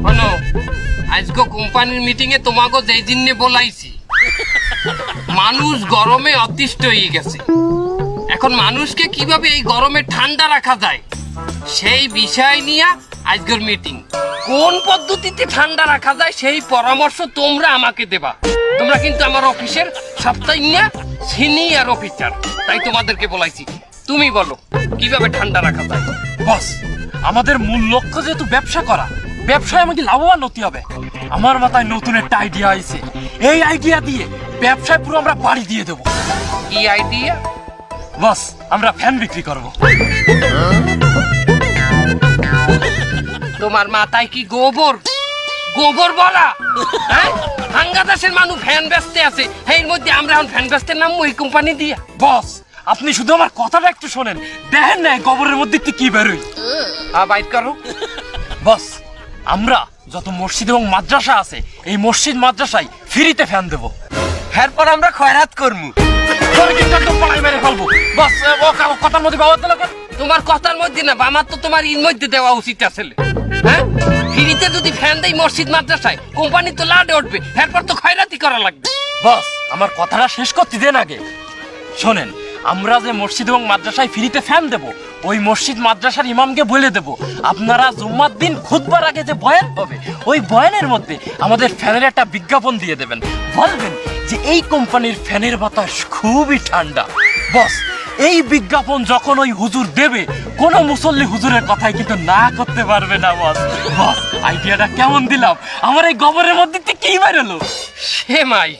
শোনো, আজকে কোম্পানির মিটিং এ তোমাকে যেই জন্য বলাইছি, মানুষ গরমে অতিষ্ঠ হয়ে গেছে। এখন মানুষকে কিভাবে এই গরমে ঠান্ডা রাখা যায় সেই বিষয় নিয়ে আজকের মিটিং। কোন পদ্ধতিতে ঠান্ডা রাখা যায় সেই পরামর্শ তোমরা আমাকে দেবা। তোমরা কিন্তু আমার অফিসের সপ্তাহে সিনিয়র অফিসার, তাই তোমাদেরকে বলাইছি। তুমি বলো কিভাবে ঠান্ডা রাখা যায়। বস, আমাদের মূল লক্ষ্য যেহেতু ব্যবসা করা, ব্যবসায় আমাকে লাভবান হতে হবে। আমার মাথায় নতুন একটা আইডিয়া আইছে। এই আইডিয়া দিয়ে ব্যবসায় পুরো আমরা বাড়ি দিয়ে দেবো। কি আইডিয়া? বস, আমরা ফ্যান বিক্রি করব। তোমার মাথায় কি গোবর গোবর বলা? হ্যাঁ, বাংলাদেশের মানুষ ফ্যান বেচতে আছে, এর মধ্যে আমরা এখন ফ্যান বেচতে নাম ওই কোম্পানি দিয়া। বস, আপনি শুধু আমার কথাটা একটু শোনেন, দেখেন না গোবরের মধ্যে কি বেরোয়। বাইট করো। বস, আমরা যত মসজিদ এবং মাদ্রাসা আছে, এই মসজিদ মাদ্রাসায় ফ্রিতে ফ্যান দেবো। এরপর আমরা খয়রাত করবো। মেরে ফেলবো। বস, কথার মধ্যে বাবা দিল কেন? তোমার কথার মধ্যে না, আমার তো তোমার ইন মধ্যে দেওয়া উচিত আসলে। হ্যাঁ, ফ্রিতে যদি ফ্যান দেয় মসজিদ মাদ্রাসায়, কোম্পানি তো লাডে উঠবে, এরপর তো খয়রাতি করা লাগবে। বস, আমার কথাটা শেষ করতে দেন আগে। শোনেন, আমরা যে মসজিদ এবং মাদ্রাসায় ফ্রিতে ফ্যান দেব, ওই মসজিদ মাদ্রাসার ইমামকে বলে দেব আপনারা জুম্মার দিন খুতবার আগে যে বয়ান হবে, ওই বয়ানের মধ্যে আমাদের ফ্যানের একটা বিজ্ঞাপন দিয়ে দেবেন। বলবেন যে এই কোম্পানির ফ্যানের বাতাস খুবই ঠান্ডা। বস, এই বিজ্ঞাপন যখন ওই হুজুর দেবে, কোনো মুসল্লি হুজুরের কথাই কিন্তু না করতে পারবে না। বস, বস, আইডিয়াটা কেমন দিলাম? আমার এই গোবরের মধ্যে কি বেরোলো? সেমাই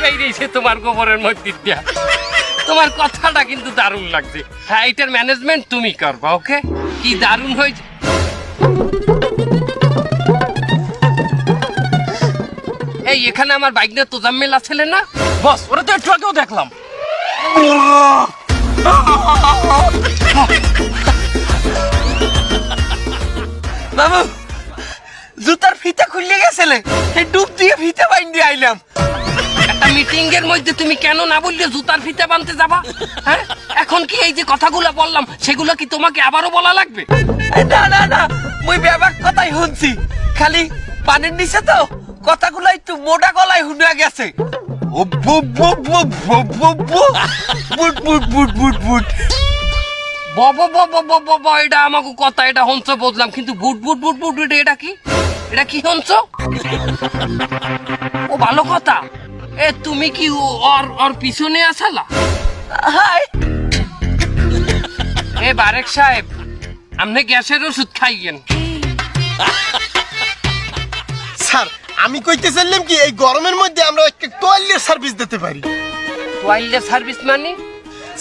বাইরেছে তোমার গোবরের মধ্যে দিয়া। তোমার কথাটা কিন্তু দারুণ লাগছে। হ্যাঁ, এটার ম্যানেজমেন্ট তুমি করবা। ওকে, কি দারুণ হয়েছে। এই এখানে আমার বাইক নিয়ে তোজাম্মেল আছে না? বস, ওরা তো একটু আগেও দেখলাম। বাবু, জুতার ফিতা খুলে গেছিলে, এই ডুব দিয়ে ফিতা বাইন্ধে আইলাম। একটা মিটিং এর মধ্যে তুমি কেন না বললে জুতার ফিতা বানতে যাবা? হ্যাঁ, এখন কি এই যে কথাগুলো বললাম সেগুলো কি তোমাকে আবারও বলা লাগবে? না না না, মুই ব্যাপার কথাই শুনছি, খালি পানির নিচে তো কথাগুলো একটু মোটা গলায় শুনে গেছে। এটা আমাকে কথা, এটা হংস বললাম, কিন্তু বুট বুট বুট বুট এটা কি? এটা কি হংস? ও ভালো কথা। এ তুমি কি ওর পিছনে আসালা? এ বারেক সাহেব, আপনি গ্যাসের ওষুধ খাইয়েন। স্যার, আমি কইতে চাইলাম কি, এই গরমের মধ্যে আমরা একটা টয়লেট সার্ভিস দিতে পারি। টয়লেট সার্ভিস মানে?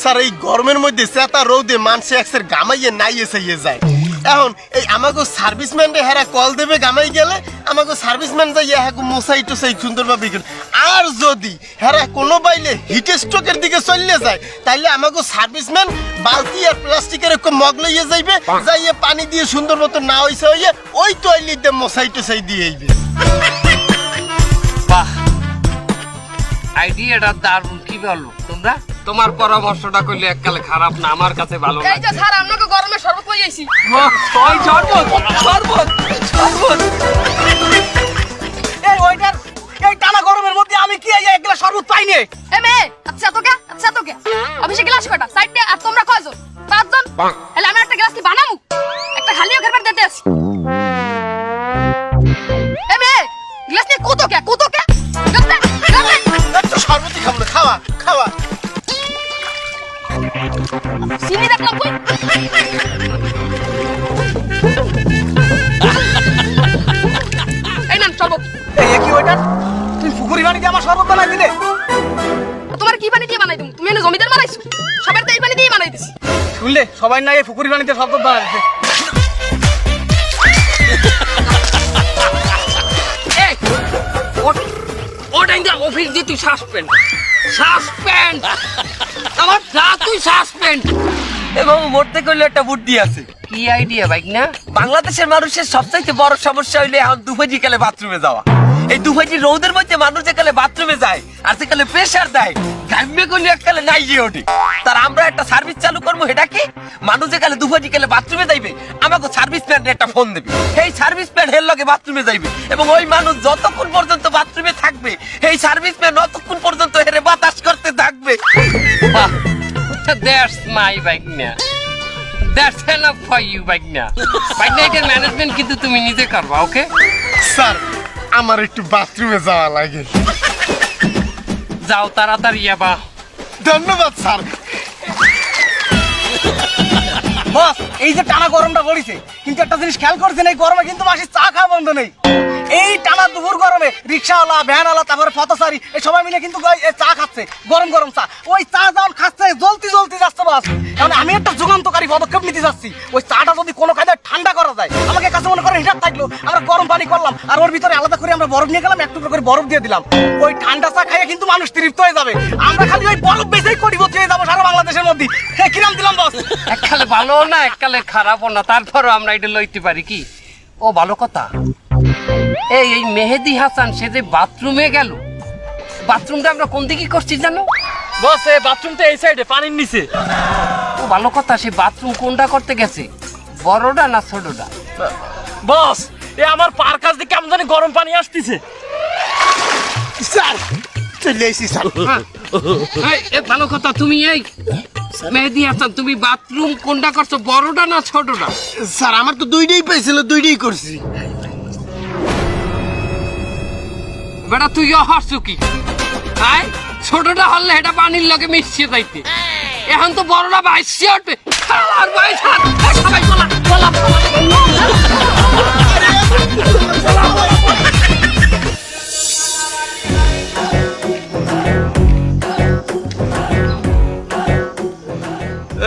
স্যার, এই গরমের মধ্যে চেতা রোদে মানুষে একসের গামাইয়ে নাইয়ে চাইয়ে যায়। এখন এই আমাকে সার্ভিসম্যানরে হেরা কল দেবে, গামাই গেলে আমাকে সার্ভিসম্যান যাইয়া হ্যাঁ মশাই টসাই সুন্দরভাবে। আর যদি হেরা কোনো বাইলে হিট স্ট্রোকের দিকে চলে যায়, তাইলে আমাকে সার্ভিসম্যান বালতি আর প্লাস্টিকের একটা মগ লইয়ে যাইবে, যাইয়ে পানি দিয়ে সুন্দর মতো না হইছে হইয়ে ওই টয়লেট দিয়ে মশাই টসাই দিয়ে আইবে। বাহ, আইডিয়াটা দারুণ। কি বলো তোমরা? তোমার পরামর্শটা করলে এককালে খারাপ না, আমার কাছে ভালো লাগে। এই যে স্যার, আপনাকে গরমে শরবত লই আইছি। ওই শরবত শরবত শরবত। এই ওইটার এই টানা গরমের মধ্যে আমি কি এই এক গ্লাস শরবত পাই নে? এ মেয়ে, আচ্ছা তোকে অফিসে গ্লাস কয়টা? সাইডে। আর তোমরা কয়জন? 5 জন। তাহলে আমি একটা গ্লাস কি বানামু? একটা খালিও ঘর দিতে আসি। এ মেয়ে, গ্লাস নিয়ে কত কে গ্লাস নে। একটু শরবতই খাবো না, খাওয়া খাওয়া। চিনি দেখলাম কই? এই নাম শরবত। এই কি ওইটার? তুই পুকুরি পানি দিয়ে আমার শরবত বানাই দিলে? তোমার কি পানি দিয়ে বানাই দিমু? তুমি এনে জমিদার বানাইছো? সবার তো এই পানি দিয়ে বানাই দিছি। শুনলে, সবাই না এই পুকুরি পানি দিয়ে শরবত বানাইছে। এই ওটা ইন্দা অফিস দিয়ে তুই সাসপেন্ড আমার যা, তুই সাসপেন্ড। এবং মরতে করলে একটা বুদ্ধি আছে। কি আইডিয়া বাইক না? বাংলাদেশের মানুষের সবচাইতে বড় সমস্যা হইলে এখন দুপুরি কালে বাথরুমে যাওয়া। এই দুপুরি রোদের মধ্যে মানুষ যেকালে বাথরুমে যায় আর সেকালে প্রেসার দেয়, ঘামবে কোন এককালে নাই যে ওঠে তার আমরা একটা সার্ভিস চালু করবো এটা কি মানুষ যে কালে দুপুরে গেলে বাথরুমে যাইবে আমাকে সার্ভিস প্যান্ট একটা ফোন দেবে সেই সার্ভিস প্যান্ট হের লগে বাথরুমে যাইবে এবং ওই মানুষ যতক্ষণ পর্যন্ত বাথরুমে থাকবে এই সার্ভিস প্যান্ট ততক্ষণ পর্যন্ত হেরে বাতাস করতে থাকবে বাহ, that's my Bagna. That's enough for you, Bagna. Bagna, এটার ম্যানেজমেন্ট কিন্তু তুমি নিজে করবা, ওকে? স্যার আমার একটু বাথরুমে যাওয়া লাগে। যাও তাড়াতাড়ি যাবা। ধন্যবাদ স্যার। বস এই যে টানা গরমটা পড়েছে কিন্তু একটা জিনিস খেয়াল করছেন এই গরমে কিন্তু মাসি চা খাওয়া বন্ধ নেই এই টানা দুপুর গরমে রিক্সাওয়ালা ভ্যানওয়ালা তারপরে পথচারী এই সবাই মিলে কিন্তু এই চা খাচ্ছে গরম গরম চা ওই চা যখন খাচ্ছে জ্বলতি জ্বলতি যাচ্ছে বাস এখন আমি একটা যুগান্তকারী পদক্ষেপ নিতে যাচ্ছি ওই চাটা যদি কোনো কায়দায় ঠান্ডা করা যায় আমাকে কাছে মনে করেন হিটার থাকলো আমরা গরম পানি করলাম আর ওর ভিতরে আলাদা করে আমরা বরফ নিয়ে গেলাম একটু করে বরফ দিয়ে দিলাম ওই ঠান্ডা চা খাইয়ে কিন্তু মানুষ তৃপ্ত হয়ে যাবে আমরা খালি ওই বরফ বেঁচেই কোটিপতি হয়ে যাবো সারা বাংলাদেশের মধ্যে কিরাম দিলাম বস এককালে ভালো না এককালে খারাপও না, তারপরও আমরা এটা লইতে পারি কি। ও ভালো কথা, এই মেহেদি হাসান সে যে বাথরুমে গেল, বাথরুমটা আমরা কোন দিকে করছি জানো? বস এই বাথরুমটা এই সাইডে পানির নিচে। ও ভালো কথা, সে বাথরুম কোনটা করতে গেছে, বড়টা না ছোটটা? বস এ আমার পার কাছ দিয়ে কেমন জানি গরম পানি আসতেছে। স্যার চলে এসেছি স্যার। ভালো কথা, তুমি এই মেহেদি হাসান তুমি বাথরুম কোনটা করছো, বড়টা না ছোটটা? স্যার আমার তো দুইটাই পেয়েছিল, দুইটাই করছি। বেটা তুই হাসছো কি? আয় ছোটটা হলে এটা পানির লগে মিশিয়ে যাইতে, এখন তো বড়টা বাইশে উঠবে। খালার ভাই ছাড়, সবাই চলা চলা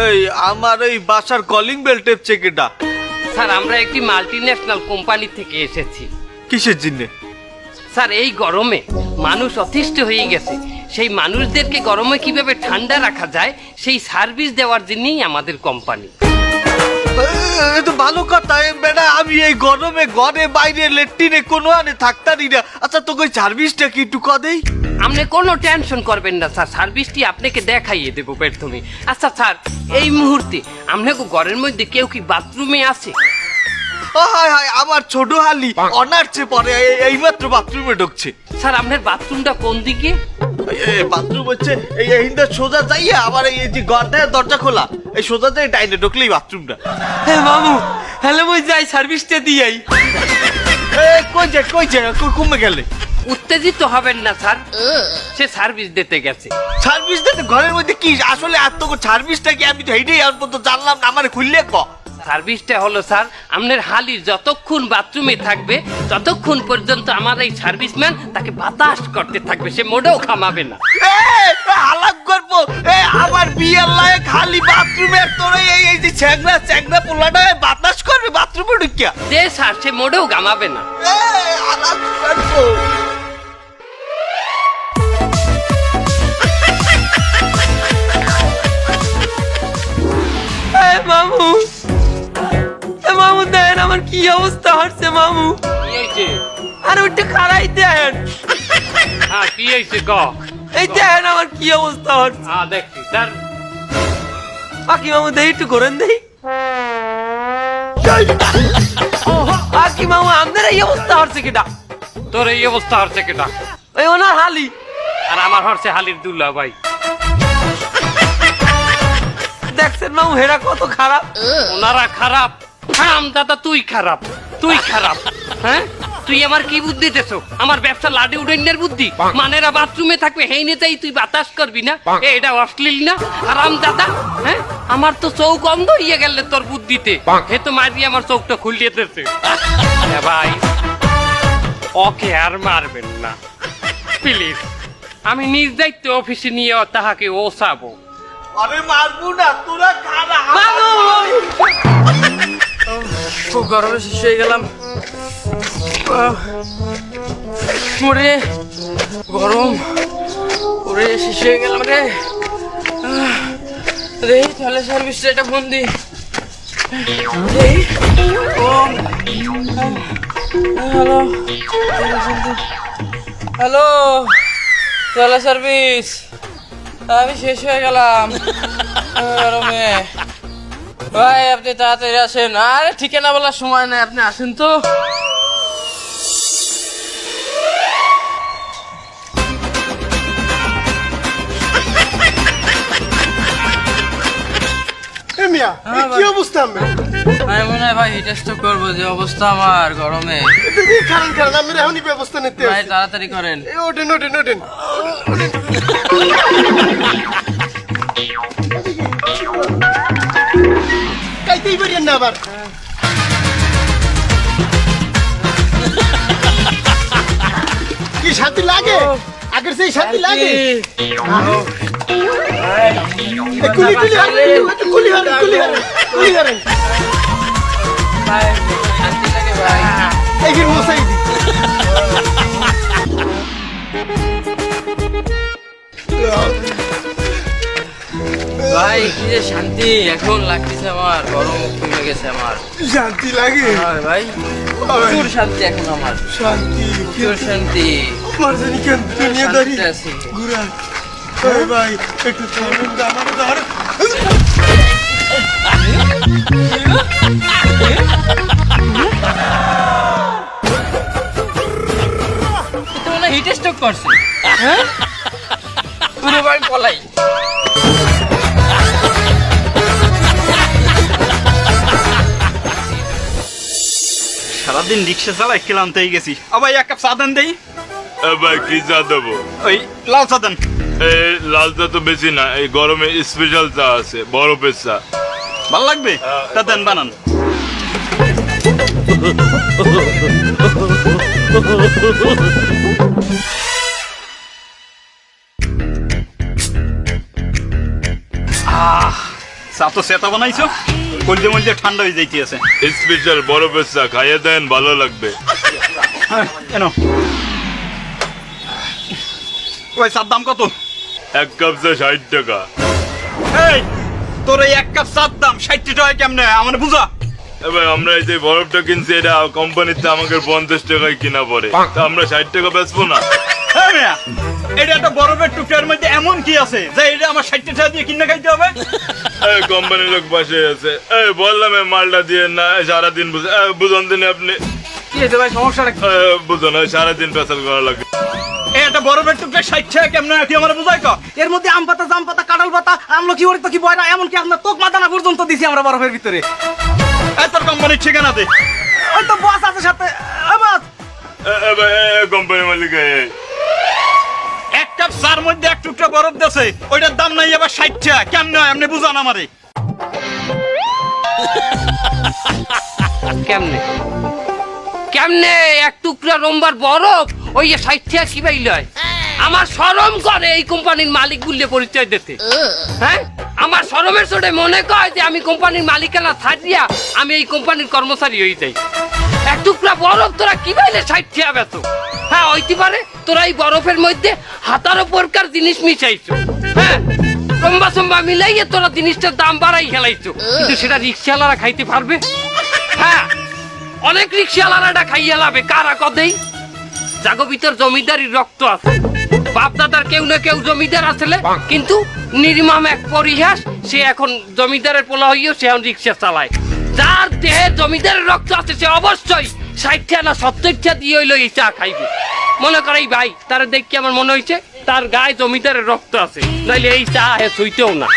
এই আমার এই বাসার কলিং বেল টেপছে কেটা? স্যার আমরা একটি মাল্টিন্যাশনাল কোম্পানি থেকে এসেছি। কিসের জন্য? স্যার এই গরমে মানুষ অতিষ্ঠ হয়ে গেছে, সেই মানুষদেরকে গরমে কিভাবে ঠান্ডা রাখা যায় সেই সার্ভিস দেওয়ার জন্যই আমাদের কোম্পানি। এ তো ভালো কথা বেটা, আমি এই গরমে ঘরে বাইরে লেট্রিনে কোনো আনে থাকতারি না। আচ্ছা তোকে ওই সার্ভিসটা কি একটু কদেই? আপনি কোনো টেনশন করবেন না স্যার, সার্ভিসটি আপনাকে দেখাইয়ে দেবো প্রথমে। আচ্ছা স্যার এই মুহূর্তে আপনাকে ঘরের মধ্যে কেউ কি বাথরুমে আছে? হায় হায় আমার ছোট হালি অনার্সে পরে এইমাত্র বাথরুমে ঢুকছে। স্যার আপনার বাথরুমটা কোন দিকে? বাথরুম হচ্ছে এই হিন্দা সোজা যাইয়া আবার এই যে ঘরটায় দরজা খোলা, এই সোজা যাই ডাইনে ঢুকলেই বাথরুমটা। হ্যাঁ মামু, হ্যালো মই যাই সার্ভিসটা দিয়াই। কই যায় কমে গেলে? উত্তেজিত হবেন না স্যার, সে সার্ভিস দিতে গেছে। সার্ভিস দিতে ঘরের মধ্যে কি আসলে এত সার্ভিসটা কি? আমি তো এইটাই আর পর্যন্ত জানলাম না, আমার খুললে ক। সার্ভিসটা হলো স্যার আপনার হালি যতক্ষণ বাথরুমে থাকবে ততক্ষণ পর্যন্ত আমার এই সার্ভিসম্যান তাকে বাতাস করতে থাকবে, সে মোটেও খামাবে না। হালাক করবো আমার বিয়ের লায়ক খালি বাথরুমে তোরে এই যে চ্যাংরা পোলাটা বাতাস করবে বাথরুমে ঢুকিয়া? যে স্যার সে মোটেও ঘামাবে না। হালাক করবো। মামু মামু দেন আমার কি অবস্থা হচ্ছে মামু। আরে ওটা খারাই দেন। হ্যাঁ কি হয়েছে ক? এই দেন আমার কি অবস্থা হচ্ছে। হ্যাঁ দেখছি স্যার। বাকি মামু দেই একটু করেন দেই। বাকি মামু আপনার এই অবস্থা হচ্ছে কেটা? তোর এই অবস্থা হচ্ছে কেটা? ওই ওনার হালি। আর আমার হচ্ছে হালির দুল্লা ভাই। দেখছেন মামু হেরা কত খারাপ। ওনারা খারাপ, হারাম দাদা তুই খারাপ, তুই খারাপ। হ্যাঁ তুই আমার কি বুদ্ধি দেছো? আমার ব্যবসা লাডি উডেনের বুদ্ধি? মানেরা বাথরুমে থাকবে হেই নেতাই তুই বাতাস করবি না? এটা অশ্লীল না হারাম দাদা? হ্যাঁ আমার তো চৌক অন্ধ হইয়া গেলে তোর বুদ্ধিতে, হে তো মারি আমার চোখটা খুলিয়ে দিতে। ভাই ওকে আর মারবেন না প্লিজ, আমি নিজ দায়িত্বে অফিসে নিয়ে তাহাকে ওসাবো। আরে মারবো না, তোরা খারাপ। খুব গরমে শেষ হয়ে গেলাম। ওরে গরম, ওরে শেষ হয়ে গেলাম রে। রে তাহলে সার্ভিসটা এটা ফোন দি। হ্যালো হ্যালো তাহলে সার্ভিস। আমি শেষ হয়ে গেলাম গরমে। ভাই আপনি তাড়াতাড়ি আসেন, আরে ঠিকানা বলার সময় নেই, আপনি আসেন তো। এ মিয়া এ কি অবস্থা আমি আমি মনে হয় ভাই হিট স্ট্রোক করবো, যে অবস্থা আমার গরমে। খারান খারান আমি এখনই ব্যবস্থা নিতে ভাই আছি। তাড়াতাড়ি করেন। এ ওঠেন ওঠেন ওঠেন কাইতেই পারেন না আবার। কি শান্তি লাগে আগের সেই শান্তি লাগে। এ কুলি কুলি হারেন একটু কুলি হারেন কুলি হারেন কুলি হারেন ভাই শান্তি লাগে ভাই। এই ফির মশাই দি ভাই কি যে শান্তি এখন লাগতেছে আমার, গরম কমে গেছে আমার। শান্তি লাগে হ্যাঁ ভাই প্রচুর শান্তি এখন আমার, শান্তি প্রচুর শান্তি। আমার জানি কেন দুনিয়াদারি শান্তিতে আছি। ঘুরা ওই ভাই একটু থামেন তো আমার ধর তো মনে হিট স্ট্রোক করছে। হ্যাঁ পুরো ভাই পলাই। সারাদিন রিক্সা চালাই ক্লান্ত হয়ে গেছি। আবার এক কাপ চা দেন দেই। ভাই কি চা দেবো? ওই লাল চা দেন। এই লাল চা তো বেশি না, এই গরমে স্পেশাল চা আছে, বরফের চা। ভাল লাগবে তা দেন, বানান। চা তো সেটা বানাইছো, কলজে মলজে ঠান্ডা হয়ে যাইতে আছে। স্পেশাল বরফের চা খাইয়ে দেন, ভালো লাগবে। এনো ওই চার দাম কত? এক কাপ চা 60 টাকা। এই তোর এই এক কাপ চার দাম 60 টাকা কেমনে আমার বুঝা? এবার আমরা এই যে বরফটা কিনছি, এটা কোম্পানিতে আমাকে 50 টাকায় কিনা পড়ে, তা আমরা 60 টাকা বেচবো না? হ্যাঁ মিয়া, এটা একটা বরফের টুকরার মধ্যে এমন কি আছে যে এটা আমার 60 টাকা দিয়ে কিনে খাইতে হবে? এই কোম্পানির লোক পাশে আছে, এই বললাম এই মালটা দিয়ে না, সারাদিন বুঝুন দিন আপনি। কি হয়েছে ভাই, সমস্যাটা কি? বুঝুন সারাদিন পেশাল করা লাগে। এই একটা বরফের টুকরা 60 টাকা কেমনে তুই আমার বুঝাই ক? এর মধ্যে আম পাতা, জাম পাতা, কাঁঠাল পাতা, আমলকি ওর তো কি বয় না, এমনকি আপনার তোক মাদানা পর্যন্ত দিছি আমরা বরফের ভিতরে। এই তোর কোম্পানির ঠিকানা দে। ওই তো বস আছে সাথে। বস কোম্পানির মালিক এক কাপ চার মধ্যে এক টুকরা বরফ দেছে, ওইটার দাম নাই আবার 60 টাকা কেমনে হয় আপনি বুঝান আমারে। কেমনে কেমনে এক টুকরা রোমবার বরফ ওই 60 টাকা কি বাইল হয়? আমার শরম করে এই কোম্পানির মালিক বললে পরিচয় দিতে। হ্যাঁ আমার শরমের চোটে মনে কয় যে আমি কোম্পানির মালিকানা ছাড়িয়া আমি এই কোম্পানির কর্মচারী হয়ে যাই। এক টুকরা বরফ তোরা কি বাইলে 60 টাকা বেত? হ্যাঁ হইতে পারে তোরা এই বরফের মধ্যে হাতারো প্রকার জিনিস মিশাইছো। হ্যাঁ লম্বা সম্বা মিলাইয়ে তোরা জিনিসটার দাম বাড়াই খেলাইছো, কিন্তু সেটা রিক্সাওয়ালারা খাইতে পারবে? হ্যাঁ অনেক রিক্সাওয়ালারা এটা খাইয়া লাভে, কারা কদেই জাগো ভিতর জমিদারির রক্ত আছে। বাপ দাদার কেউ না কেউ জমিদার আসলে, কিন্তু নির্মম এক পরিহাস, সে এখন জমিদারের পোলা হইও সে এখন রিক্সা চালায়। যার দেহে জমিদারের রক্ত আছে সে অবশ্যই 60 টাকা না 70 টাকা দিয়ে হইলো এই চা খাইবে। মনে করে এই ভাই তার দেখি আমার মনে হয়েছে তার গায়ে জমিদারের রক্ত আছে, নাইলে এই চা হে ছুঁইতেও না।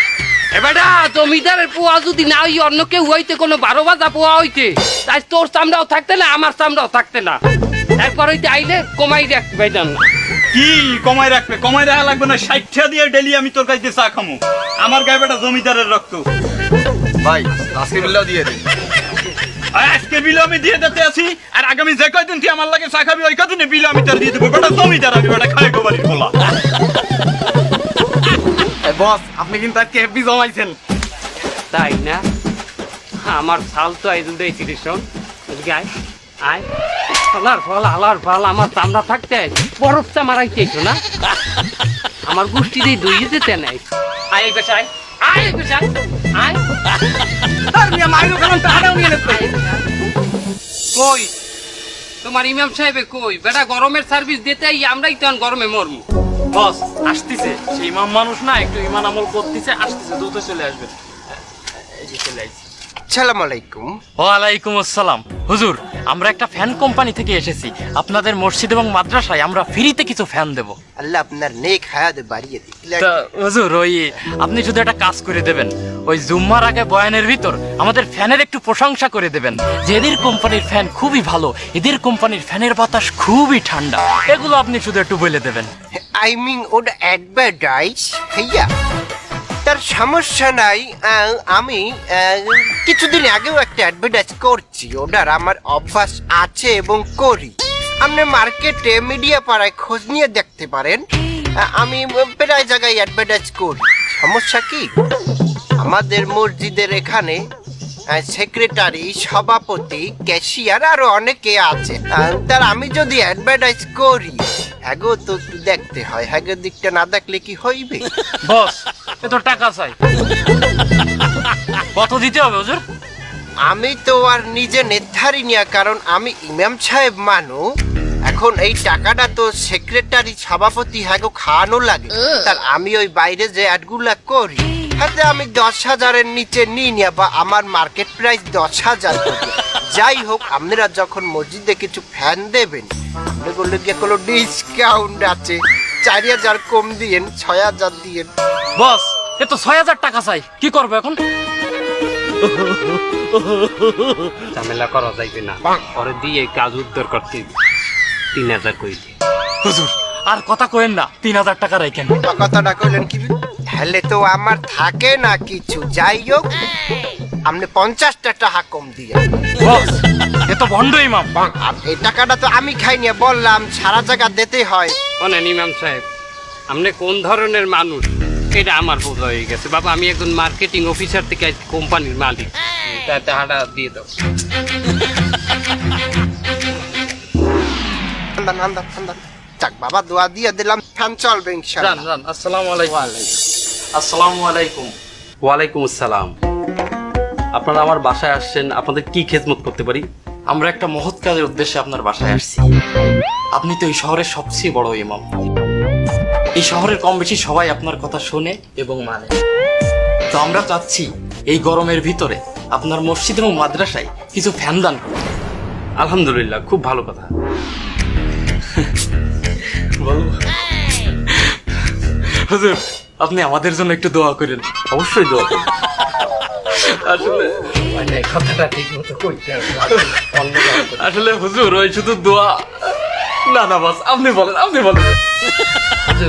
এবারে জমিদারের পোয়া যদি না হই অন্য কেউ হইতে, কোনো 12 বাজা পোয়া হইতে, তাই তোর চামড়াও থাকতে না আমার চামড়াও থাকতে না। একবার হইতে আইলে কমাই রাখ ভাইজান না। কি কমাই রাখবে? কমাই রাখা লাগবে না, 60 টাকা দিয়ে ডেলি আমি তোর কাছে চা খামু। আমার গায়ে বেটা জমিদারের রক্ত। ভাই আজকে বিলটাও দিয়ে দিন। আর আজকের বিল আমি দিয়ে দিতে আছি, আর আগামী যে কয়দিন তুই আমার লাগে চা খাবি ওই কদিনে বিল আমি তোর দিয়ে দেবো। বেটা জমিদার আমি, বেটা খাই গো বাড়ির খোলা। বস আপনি কিন্তু আজকে হেভি জমাইছেন। তাই না? আমার শাল তো আই দুটাই সিলেকশন আয় আয় আলার ফল আমার চামড়া থাকতে বরফ চা মারাইতেছো না? আমার গোষ্ঠী দিয়ে দইয়ে যেতে নাই। আয় এই পেশায় আয় এই পেশায় আয়। আর মিয়া মাইরো কারণ টাকাও নিয়ে নেন। কই তোমার ইমাম সাহেবে কই? বেটা গরমের সার্ভিস দিতে আমরাই তো গরমে মরমু। বস আসতেছে, সেই ইমাম মানুষ না, একটু ইমান আমল করতেছে, আসতেছে, দ্রুত চলে আসবে। এই যে চলে আসছে। আসসালামু আলাইকুম। ওয়ালাইকুম আসসালাম। হুজুর, আমরা একটা ফ্যান কোম্পানি থেকে এসেছি। আপনাদের মসজিদ এবং মাদ্রাসায় আমরা ফ্রিতে কিছু ফ্যান দেব। আল্লাহ আপনার নেক হায়াত বাড়িয়ে দিক। তা হুজুর, ওই আপনি শুধু একটা কাজ করে দেবেন, ওই জুম্মার আগে বয়ানের ভিতর আমাদের ফ্যানের একটু প্রশংসা করে দেবেন, যে এদের কোম্পানির ফ্যান খুবই ভালো, এদের কোম্পানির ফ্যানের বাতাস খুবই ঠান্ডা, এগুলো আপনি শুধু একটু বলে দেবেন। আই মিন ওটা অ্যাডভার্টাইজ হইয়া তার সমস্যা নাই। আমি কিছুদিন আগেও একটা অ্যাডভার্টাইজ করছি, ওটার আমার অভ্যাস আছে এবং করি। আপনি মার্কেটে মিডিয়া পাড়ায় খোঁজ নিয়ে দেখতে পারেন, আমি প্রায় জায়গায় অ্যাডভার্টাইজ করি। সমস্যা কি, আমাদের মসজিদের এখানে সেক্রেটারি, সভাপতি, ক্যাশিয়ার আরো অনেকে আছে। তার আমি যদি অ্যাডভার্টাইজ করি, হ্যাগো তো দেখতে হয়, হ্যাগো দিকটা না দেখলে কি হইবে? বস, এ তো টাকা চাই, কত দিতে হবে হুজুর? আমি তো আর নিজে নির্ধারি না, কারণ আমি ইমাম সাহেব মানু। এখন এই টাকাটা তো সেক্রেটারি, সভাপতি হ্যাগো খাওয়ানো লাগে। তার আমি ওই বাইরে যে অ্যাডগুলা করি, হাতে আমি 10,000-এর নিচে নিই না, বা আমার মার্কেট প্রাইস 10,000 টাকা। যাই হোক, আপনারা যখন মসজিদে কিছু ফ্যান দেবেন, আপনাদের গিয়ে কোনো ডিসকাউন্ট আছে, 4,000 কম দিয়েন, 6,000 দিয়েন। বস, এ তো 6,000 টাকা চাই, কি করবো এখন? ঝামেলা করা যাইবে না, পরে দিয়ে কাজ উদ্ধার করতে 3,000 কই দিয়ে। হুজুর, আর কথা কইেন না, 3,000 টাকা রাখেন। কথাটা কইলেন কি? হলে তো আমার থাকে না কিছু। যাই হোক, আপনি 50টা টাকা কম দিয়ে। বস, এ তো ভণ্ড ইমাম। এই টাকাটা তো আমি খাই নিয়ে বললাম, সারা জায়গা দিতে হয়। শোনেন ইমাম সাহেব, আপনি কোন ধরনের মানুষ এটা আমার বোঝা হয়ে গেছে। বাবা, আমি একজন মার্কেটিং অফিসার থেকে কোম্পানির মালিক, তাই টাকাটা দিয়ে দাও। যাক বাবা, দোয়া দিয়ে দিলাম, ফ্যান চলবে ইনশাআল্লাহ। জান জান, আসসালামু আলাইকুম। আসসালামু আলাইকুম। ওয়ালাইকুম আসসালাম। আপনারা আমার বাসায় আসছেন, আপনাদের কি খেদমত করতে পারি? আমরা একটা মহৎ কাজের উদ্দেশ্যে আপনার বাসায় আসছি। আপনি তো এই শহরের সবচেয়ে বড় ইমাম, এই শহরের কম বেশি সবাই আপনার কথা শোনে এবং মানে। তো আমরা চাচ্ছি এই গরমের ভিতরে আপনার মসজিদ এবং মাদ্রাসায় কিছু ফ্যান দান করতে। আলহামদুলিল্লাহ, খুব ভালো কথা। হুজুর, আপনি আমাদের জন্য একটু দোয়া করেন। অবশ্যই দোয়া করুন। আসলে কথাটা ঠিক মতো কইতে হবে। আসলে হুজুর, ওই শুধু দোয়া না না, বাস আপনি বলেন, আপনি বলেন।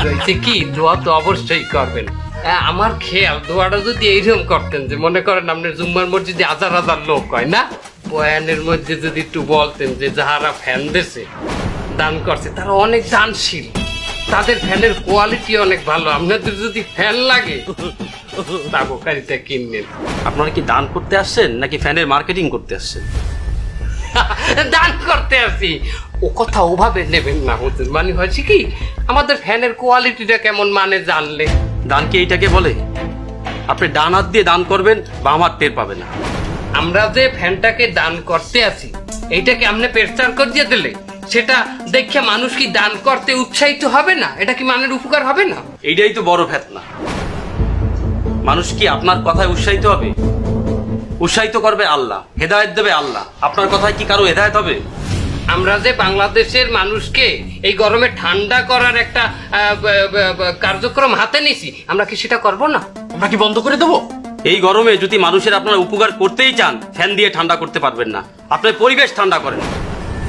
হয়েছে কি, দোয়া তো অবশ্যই করবেন। আমার খেয়াল, দোয়াটা যদি এইরকম করতেন যে মনে করেন আপনার জুম্মার মসজিদে হাজার হাজার লোক হয় না, বয়ানের মধ্যে যদি একটু বলতেন যে যাহারা ফ্যান দিছে, দান করছে, তারা অনেক দানশীল, তাদের ফ্যানের কোয়ালিটি অনেক ভালো, আপনাদের যদি ফ্যান লাগে তাবকারিটা কিনবেন। আপনারা কি দান করতে আসছেন নাকি ফ্যানের মার্কেটিং করতে আসছেন? দান করতে আসি, ও কথা ওভাবে নেবেন না হুজুর। মানে হয়েছে কি, আমাদের ফ্যানের কোয়ালিটিটা কেমন মানে জানলে। দান কি এইটাকে বলে? আপনি ডান হাত দিয়ে দান করবেন, বাম হাত টের পাবে না। আমরা যে ফ্যানটাকে দান করতে আছি, এইটাকে আপনি প্রচার করিয়ে দিলে সেটা দেখে মানুষ কি দান করতে উৎসাহিত হবে না? এটা কি মানের উপকার হবে না? এইটাই তো বড় ফেতনা। মানুষ কি আপনার কথায় উৎসাহিত হবে? উৎসাহিত করবে আল্লাহ, হেদায়েত দেবে আল্লাহ। আপনার কথায় কি কারো হেদায়েত হবে? আমরা যে বাংলাদেশের মানুষকে এই গরমে ঠান্ডা করার একটা কার্যক্রম হাতে নিছি, আমরা কি সেটা করব না? আমরা কি বন্ধ করে দেবো? এই গরমে যদি মানুষের আপনারা উপকার করতেই চান, ফ্যান দিয়ে ঠান্ডা করতে পারবেন না। আপনার পরিবেশ ঠান্ডা করেন।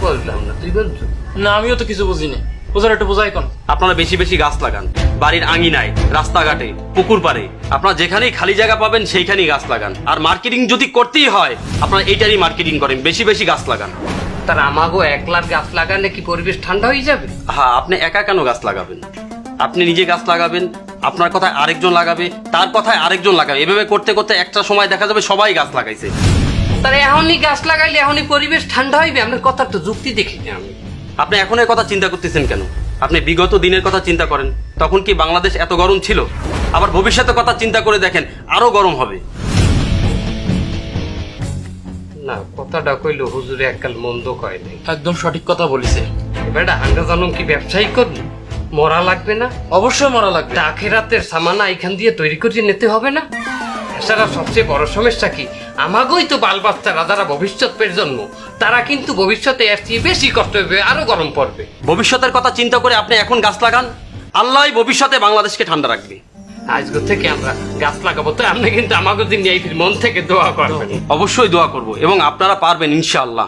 বললাম না, তুই বলছো না, আমিও তো কিছু বুঝিনি। হুজুর, একটু বোঝাই কোন। আপনারা বেশি বেশি গাছ লাগান, বাড়ির আঙিনায়, রাস্তাঘাটে, পুকুর পাড়ে, আপনারা যেখানেই খালি জায়গা পাবেন সেইখানেই গাছ লাগান। আর মার্কেটিং যদি করতেই হয়, আপনারা এইটারই মার্কেটিং করেন, বেশি বেশি গাছ লাগান। তার আমাগো একলার গাছ লাগালে কি পরিবেশ ঠান্ডা হয়ে যাবে? হ্যাঁ, আপনি একা কেন গাছ লাগাবেন? আপনি নিজে গাছ লাগাবেন, আপনার কথায় আরেকজন লাগাবে, তার কথায় আরেকজন লাগাবে, এভাবে করতে করতে একটা সময় দেখা যাবে সবাই গাছ লাগাইছে। তার এখনই গাছ লাগাইলে এখনই পরিবেশ ঠান্ডা হইবে? আপনার কথা তো যুক্তি দেখিনি আমি। আপনি এখন এর কথা চিন্তা করতেছেন কেন? আপনি বিগত দিনের কথা চিন্তা করেন, তখন কি বাংলাদেশ এত গরম ছিল? আবার ভবিষ্যতের কথা চিন্তা করে দেখেন, আরো গরম হবে। না, কথাটা কইলো হুজুরে এককাল মন্দ কয় নাই। একদম সঠিক কথা বলিছে। বেটা, আমরা জানো কি ব্যবসায়ী করবো? মরা লাগবে না? অবশ্যই মরা লাগবে। আখেরাতের সামানা এখান দিয়ে তৈরি করে নিতে হবে না? এছাড়া সবচেয়ে বড় সমস্যা কি, আমাগোই তো বাল বাচ্চারা যারা ভবিষ্যৎ প্রজন্ম, তারা কিন্তু ভবিষ্যতে এর চেয়ে বেশি কষ্ট হবে, আরো গরম পড়বে। ভবিষ্যতের কথা চিন্তা করে আপনি এখন গাছ লাগান, আল্লাহই ভবিষ্যতে বাংলাদেশকে ঠান্ডা রাখবে। আজকে থেকে আমরা গাছ লাগাবো, তো আপনি কিন্তু আমাকে দিন এই মন থেকে দোয়া করবেন। অবশ্যই দোয়া করব এবং আপনারা পারবেন ইনশাআল্লাহ।